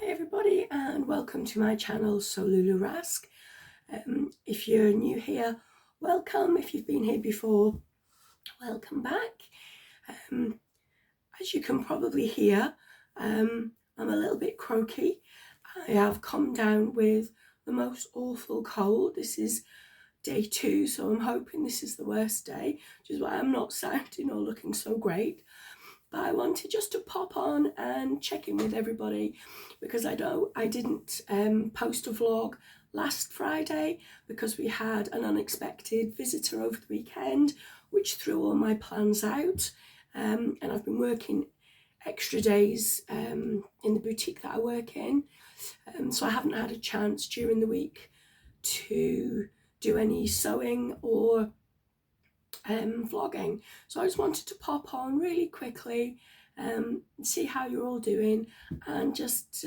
Hi everybody and welcome to my channel Lulu Rask. If you're new here, welcome. If you've been here before, welcome back. As you can probably hear, I'm a little bit croaky. I have come down with the most awful cold. This is day 2, so I'm hoping this is the worst day, which is why I'm not sounding or looking so great. But I wanted just to pop on and check in with everybody because I know I didn't post a vlog last Friday because we had an unexpected visitor over the weekend which threw all my plans out, and I've been working extra days in the boutique that I work in, so I haven't had a chance during the week to do any sewing or vlogging. So I just wanted to pop on really quickly, see how you're all doing, and just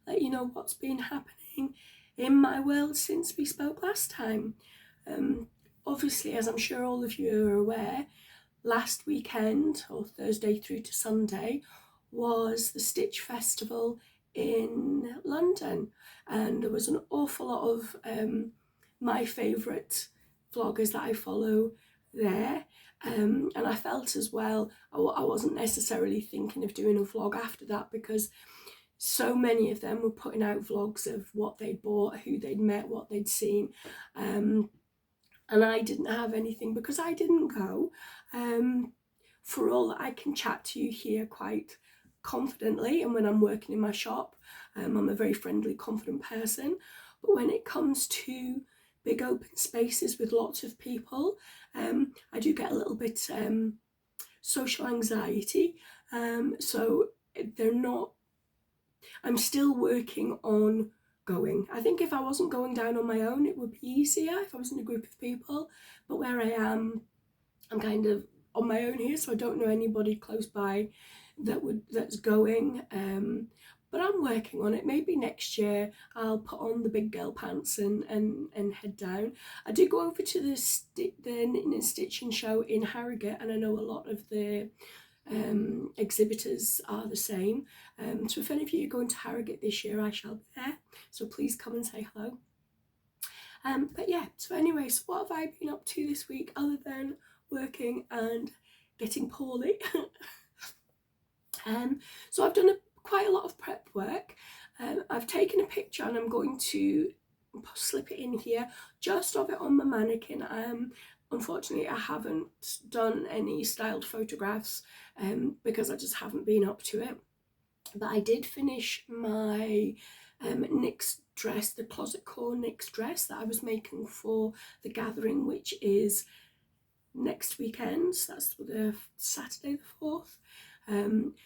let you know what's been happening in my world since we spoke last time. Obviously, as I'm sure all of you are aware, last weekend, or Thursday through to Sunday, was the Stitch Festival in London, and there was an awful lot of my favourite vloggers that I follow there, and I felt as well I wasn't necessarily thinking of doing a vlog after that because so many of them were putting out vlogs of what they'd bought, who they'd met, what they'd seen, and I didn't have anything because I didn't go. For all that I can chat to you here quite confidently, and when I'm working in my shop, I'm a very friendly, confident person, but when it comes to big open spaces with lots of people, I do get a little bit social anxiety, so they're not, I'm still working on going. I think if I wasn't going down on my own it would be easier if I was in a group of people, but where I am, I'm kind of on my own here, so I don't know anybody close by that's going, but I'm working on it. Maybe next year I'll put on the big girl pants and head down. I do go over to the knitting and stitching show in Harrogate, and I know a lot of the exhibitors are the same, so if any of you are going to Harrogate this year, I shall be there, so please come and say hello. But yeah, so anyway, so what have I been up to this week other than working and getting poorly? So I've done quite a lot of prep work. I've taken a picture and I'm going to slip it in here just of it on my mannequin. Unfortunately, I haven't done any styled photographs because I just haven't been up to it. But I did finish my NYX dress, the closet core NYX dress that I was making for the gathering, which is next weekend. So that's the Saturday the 4th.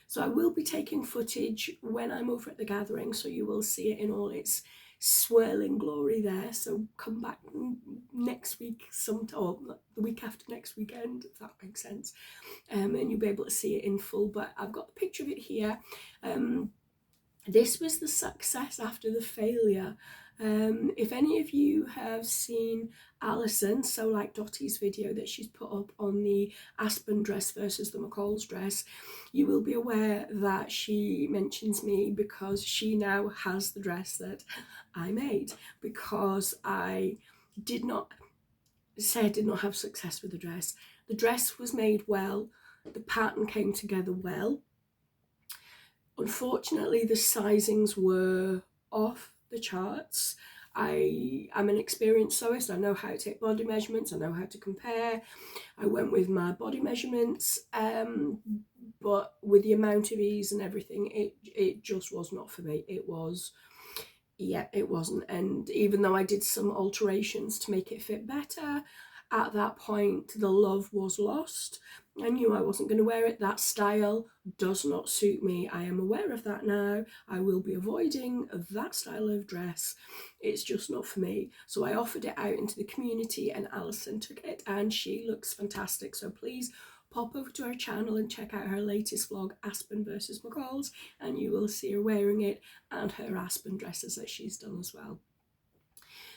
So I will be taking footage when I'm over at the gathering, so you will see it in all its swirling glory there. So come back next week sometime, or the week after next weekend, if that makes sense, and you'll be able to see it in full. But I've got the picture of it here. This was the success after the failure. If any of you have seen Alison, so like Dottie's video that she's put up on the Aspen dress versus the McCall's dress, you will be aware that she mentions me because she now has the dress that I made, because I did not have success with the dress. The dress was made well, the pattern came together well. Unfortunately, the sizings were off the charts. I'm an experienced sewist. I know how to take body measurements. I know how to compare. I went with my body measurements, but with the amount of ease and everything, it just was not for me. It was, yeah, it wasn't. And even though I did some alterations to make it fit better, at that point the love was lost. I knew I wasn't going to wear it. That style does not suit me. I am aware of that now. I will be avoiding that style of dress. It's just not for me. So I offered it out into the community and Alison took it and she looks fantastic. So please pop over to her channel and check out her latest vlog, Aspen versus McCall's, and you will see her wearing it and her Aspen dresses that she's done as well.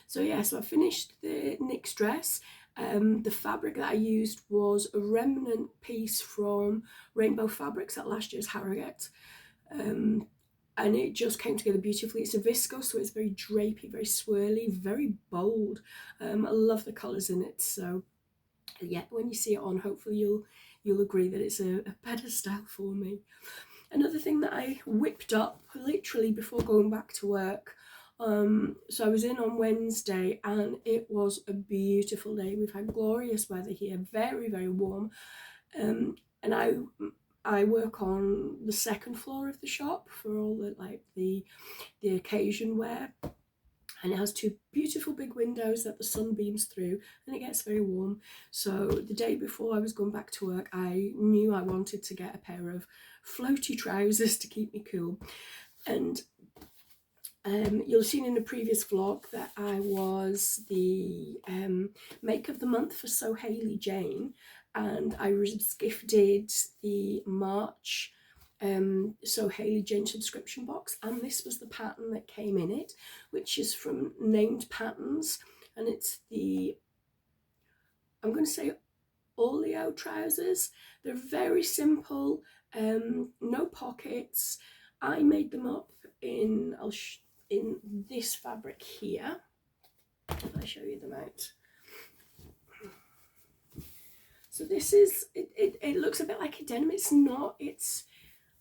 So yeah, so I finished the NYX dress. The fabric that I used was a remnant piece from Rainbow Fabrics at last year's Harrogate. and it just came together beautifully. It's a viscose, so it's very drapey, very swirly, very bold. I love the colours in it. So yeah, when you see it on, hopefully you'll agree that it's a better style for me. Another thing that I whipped up literally before going back to work. So I was in on Wednesday and it was a beautiful day. We've had glorious weather here, very, very warm. And I work on the second floor of the shop for all the occasion wear, and it has two beautiful big windows that the sun beams through, and it gets very warm. So the day before I was going back to work, I knew I wanted to get a pair of floaty trousers to keep me cool. And you'll have seen in a previous vlog that I was the make of the month for So Hayley Jane, and I was gifted the March So Hayley Jane subscription box, and this was the pattern that came in it, which is from Named Patterns, and it's the, I'm going to say, oleo trousers. They're very simple, no pockets. I made them up in this fabric here. If I show you them out. So this is, it looks a bit like a denim. It's not,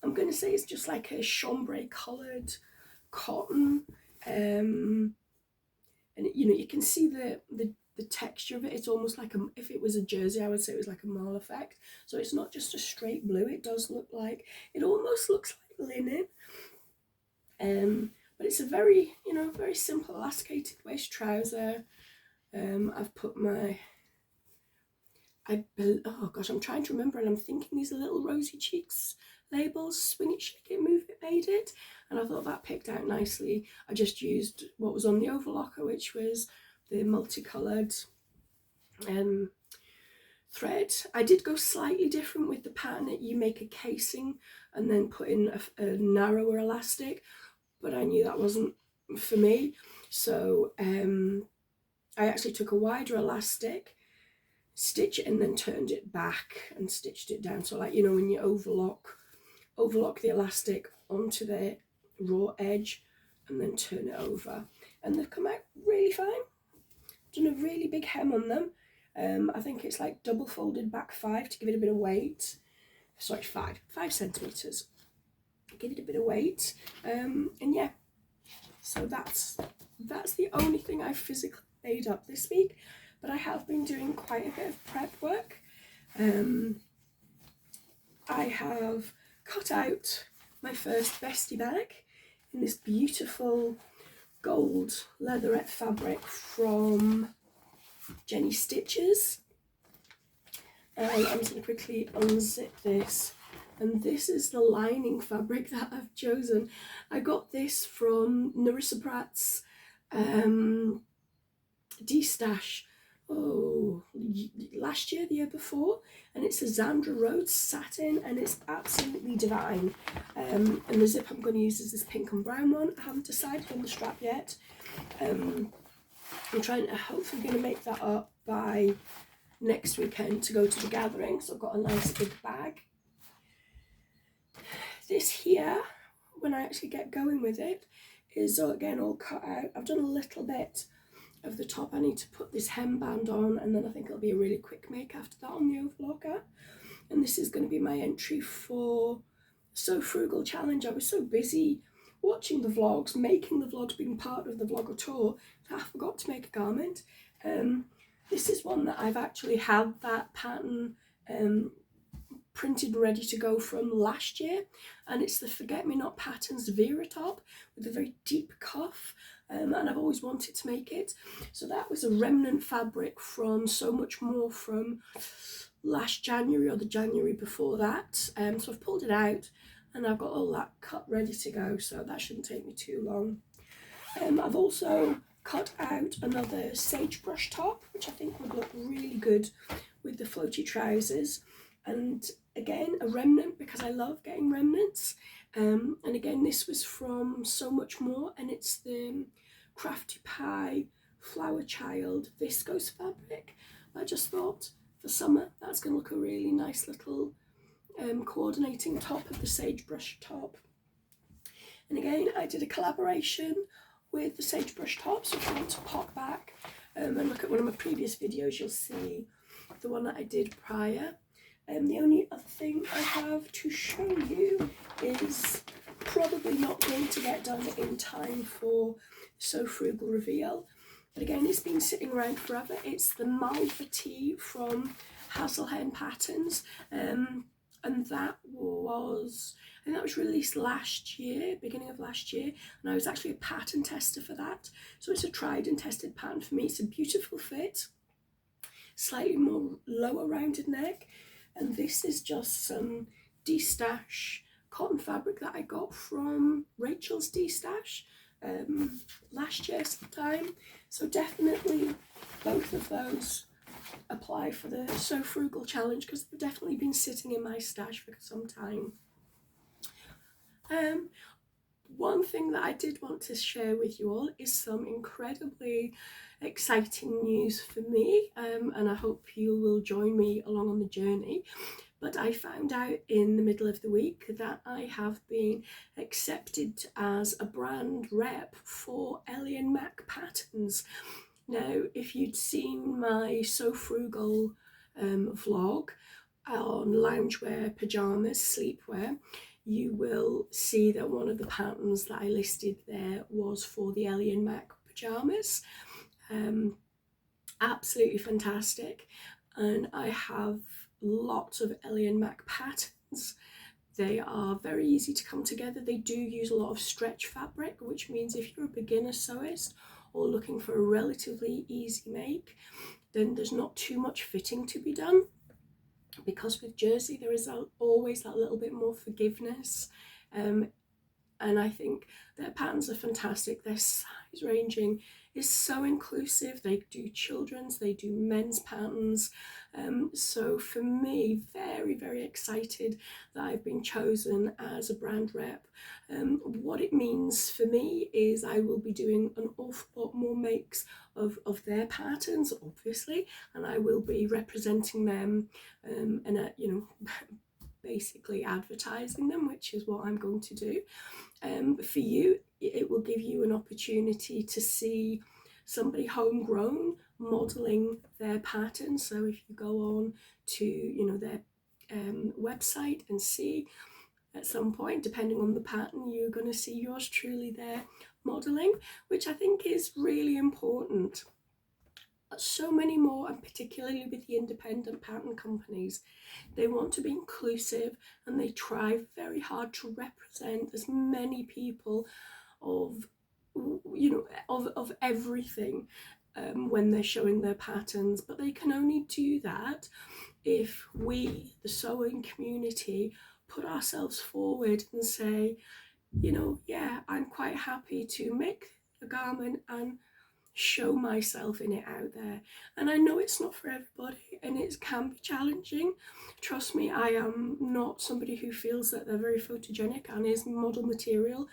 I'm going to say it's just like a chambray coloured cotton. And you can see the texture of it. It's almost like if it was a jersey, I would say it was like a mall effect. So it's not just a straight blue. It does look like, it almost looks like linen. But it's a very, very simple elasticated waist trouser. I've put my, oh gosh, I'm trying to remember, and I'm thinking these are little rosy cheeks labels, swing it, shake it, move it, made it, and I thought that picked out nicely. I just used what was on the overlocker, which was the multicoloured thread. I did go slightly different with the pattern that you make a casing and then put in a narrower elastic, but I knew that wasn't for me. So I actually took a wider elastic, stitch it, and then turned it back and stitched it down. So like, when you overlock the elastic onto the raw edge and then turn it over, and they've come out really fine. Done a really big hem on them. I think it's like double folded back 5 to give it a bit of weight. Sorry, 5 centimeters. Give it a bit of weight. And yeah, so that's the only thing I've physically made up this week, but I have been doing quite a bit of prep work. I have cut out my first bestie bag in this beautiful gold leatherette fabric from Jenny Stitches. I'm just going to quickly unzip this, and this is the lining fabric that I've chosen. I got this from Narissa Pratt's D-Stash last year, the year before, and it's a Zandra Rhodes satin, and it's absolutely divine. And the zip I'm going to use is this pink and brown one. I haven't decided on the strap yet. I'm hopefully going to make that up by next weekend to go to the gathering, so I've got a nice big bag. This here, when I actually get going with it, is again all cut out. I've done a little bit of the top. I need to put this hemband on, and then I think it'll be a really quick make after that on the overlocker. And this is going to be my entry for So Frugal Challenge. I was so busy watching the vlogs, making the vlogs, being part of the vlogger tour, that I forgot to make a garment. This is one that I've actually had that pattern printed ready to go from last year, and it's the Forget Me Not Patterns Vera top with a very deep cuff, and I've always wanted to make it. So that was a remnant fabric from So Much More from last January or the January before that. So I've pulled it out and I've got all that cut ready to go, so that shouldn't take me too long. I've also cut out another sagebrush top, which I think would look really good with the floaty trousers. And again, a remnant, because I love getting remnants. And again, this was from So Much More, and it's the Crafty Pie Flower Child viscose fabric. I just thought for summer that's going to look a really nice little coordinating top of the sagebrush top. And again, I did a collaboration with the Sagebrush top, so if you want to pop back and look at one of my previous videos, you'll see the one that I did prior. The only other thing I have to show you is probably not going to get done in time for So Frugal reveal. But again, it's been sitting around forever. It's the Malva tee from Hazelhen Patterns. And that was, I think that was released last year, beginning of last year, and I was actually a pattern tester for that. So it's a tried and tested pattern for me. It's a beautiful fit, slightly more lower rounded neck, and this is just some D-Stash cotton fabric that I got from Rachel's D-Stash last year sometime. So definitely both of those apply for the So Frugal challenge, because they've definitely been sitting in my stash for some time. One thing that I did want to share with you all is some incredibly exciting news for me, and I hope you will join me along on the journey. But I found out in the middle of the week that I have been accepted as a brand rep for Ellie Mac Patterns. Now, if you'd seen my So Frugal vlog on loungewear, pyjamas, sleepwear, you will see that one of the patterns that I listed there was for the Ellie Mac pyjamas. Absolutely fantastic. And I have lots of Ellie Mac patterns. They are very easy to come together. They do use a lot of stretch fabric, which means if you're a beginner sewist or looking for a relatively easy make, then there's not too much fitting to be done. Because with jersey there is always that little bit more forgiveness, and I think their patterns are fantastic. Their size ranging is so inclusive. They do children's, they do men's patterns. So for me, very, very excited that I've been chosen as a brand rep. What it means for me is I will be doing an awful lot more makes of their patterns, obviously, and I will be representing them and basically advertising them, which is what I'm going to do. For you, it will give you an opportunity to see somebody homegrown modeling their pattern. So if you go on to their website and see at some point, depending on the pattern, you're going to see yours truly there modeling, which I think is really important. So many more, and particularly with the independent pattern companies, they want to be inclusive and they try very hard to represent as many people of everything when they're showing their patterns. But they can only do that if we, the sewing community, put ourselves forward and say, yeah, I'm quite happy to make a garment and show myself in it out there. And I know it's not for everybody and it can be challenging. Trust me, I am not somebody who feels that they're very photogenic and is model material.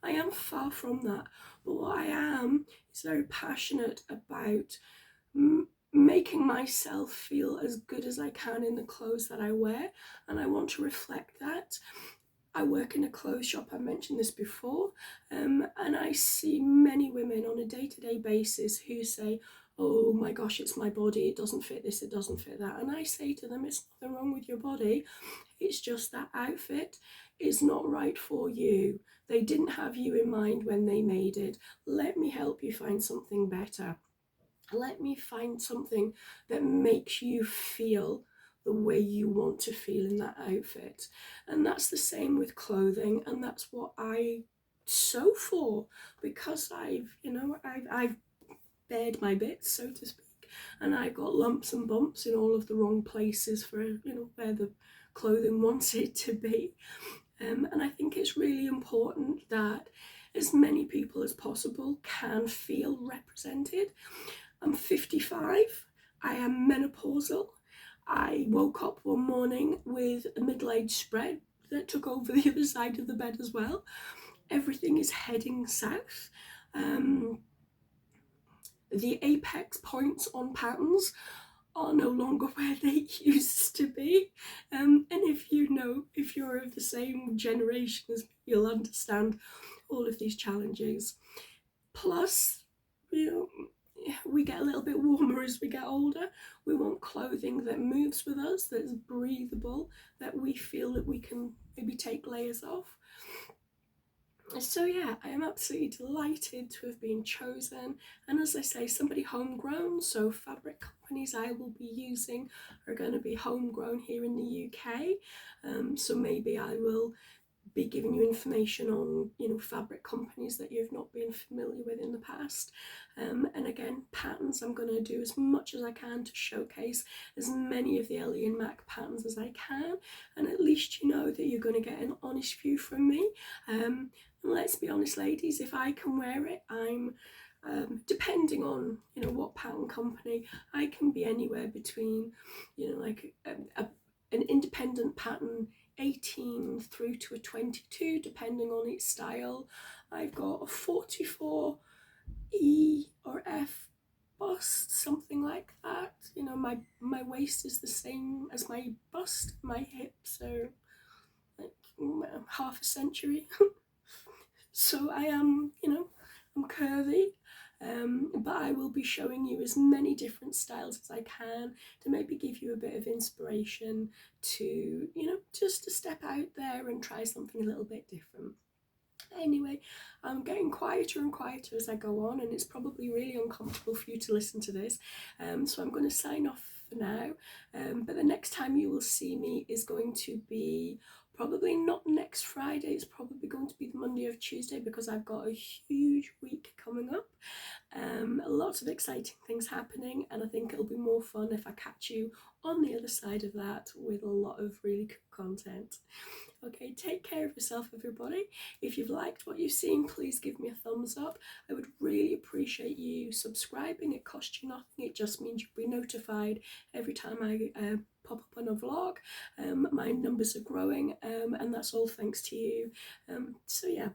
I am far from that. But what I am is very passionate about making myself feel as good as I can in the clothes that I wear, and I want to reflect that. I work in a clothes shop, I mentioned this before, and I see many women on a day-to-day basis who say, oh my gosh, it's my body, it doesn't fit this, it doesn't fit that. And I say to them, it's nothing wrong with your body, it's just that outfit is not right for you. They didn't have you in mind when they made it. Let me help you find something better. Let me find something that makes you feel the way you want to feel in that outfit. And that's the same with clothing, and that's what I sew for, because I've bared my bits, so to speak, and I got lumps and bumps in all of the wrong places for where the clothing wants it to be. And I think it's really important that as many people as possible can feel represented. I'm 55, I am menopausal. I woke up one morning with a middle-aged spread that took over the other side of the bed as well. Everything is heading south. The apex points on patterns are no longer where they used to be. And if you're of the same generation as me, you'll understand all of these challenges. Plus, you know, we get a little bit warmer as we get older. We want clothing that moves with us, that's breathable, that we feel that we can maybe take layers off. So yeah, I am absolutely delighted to have been chosen, and as I say, somebody homegrown, so fabric companies I will be using are going to be homegrown here in the UK. So maybe I will be giving you information on, you know, fabric companies that you've not been familiar with in the past. And again, patterns, I'm going to do as much as I can to showcase as many of the Ellie Mac patterns as I can, and at least you know that you're going to get an honest view from me. And let's be honest, ladies, if I can wear it, I'm depending on, you know, what pattern company, I can be anywhere between, you know, like an independent pattern 18 through to a 22 depending on its style. I've got a 44 E or F bust, something like that. You know, my waist is the same as my bust, my hips are like half a century. So I am, you know, I'm curvy. But I will be showing you as many different styles as I can to maybe give you a bit of inspiration to, you know, just to step out there and try something a little bit different. Anyway, I'm getting quieter and quieter as I go on, and it's probably really uncomfortable for you to listen to this. So I'm going to sign off for now. But the next time you will see me is going to be probably not next Friday, it's probably going to be the Monday or Tuesday, because I've got a huge week coming up. Lots of exciting things happening, and I think it'll be more fun if I catch you on the other side of that with a lot of really cool content. Okay, take care of yourself, everybody. If you've liked what you've seen, please give me a thumbs up. I would really appreciate you subscribing. It costs you nothing, it just means you'll be notified every time I pop up on a vlog. My numbers are growing, and that's all thanks to you. So yeah,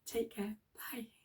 take care. Bye.